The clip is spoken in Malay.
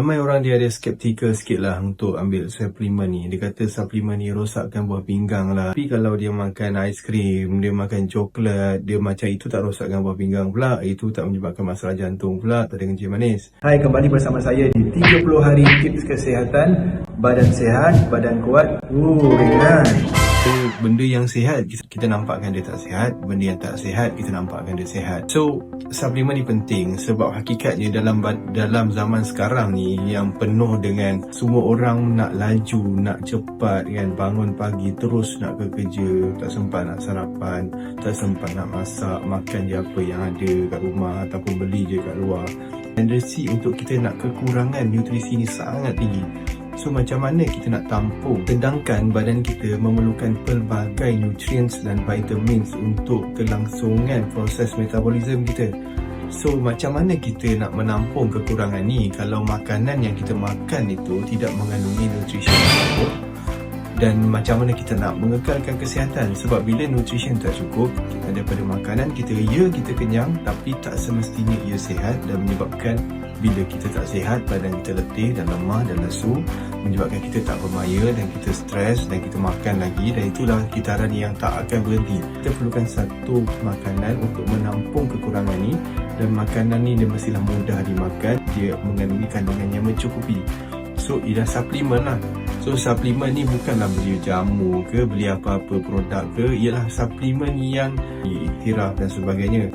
Ramai orang dia ada skeptikal sikit lah untuk ambil suplemen ni. Dia kata suplemen ni rosakkan buah pinggang lah. Tapi kalau dia makan aiskrim, dia makan coklat, dia macam itu tak rosakkan buah pinggang pula. Itu tak menyebabkan masalah jantung pula, tak ada kencing manis. Hai, kembali bersama saya di 30 hari tips kesihatan. Badan sehat, badan kuat, ringan. So, benda yang sihat kita nampakkan dia tak sihat, benda yang tak sihat kita nampakkan dia sihat. So suplemen ni penting sebab hakikatnya dalam zaman sekarang ni yang penuh dengan semua orang nak laju, nak cepat kan, bangun pagi terus nak ke kerja, tak sempat nak sarapan, tak sempat nak masak, makan je apa yang ada kat rumah ataupun beli je kat luar. Tendensi untuk kita nak kekurangan nutrisi ni sangat tinggi. So macam mana kita nak tampung, sedangkan badan kita memerlukan pelbagai nutrients dan vitamins untuk kelangsungan proses metabolism kita. So macam mana kita nak menampung kekurangan ni kalau makanan yang kita makan itu tidak mengandungi nutrisi yang cukup? Dan macam mana kita nak mengekalkan kesihatan? Sebab bila nutrition tak cukup daripada makanan kita, kita kenyang tapi tak semestinya ia sihat dan menyebabkan bila kita tak sihat, badan kita letih dan lemah dan lesu, menyebabkan kita tak bermaya dan kita stres dan kita makan lagi, dan itulah kitaran yang tak akan berhenti. Kita perlukan satu makanan untuk menampung kekurangan ni, dan makanan ni dia mestilah mudah dimakan, dia mengandungi kandungan yang mencukupi. So ialah suplemen lah. So suplemen ni bukanlah beli jamu ke, beli apa-apa produk ke, ialah suplemen yang diiktiraf dan sebagainya.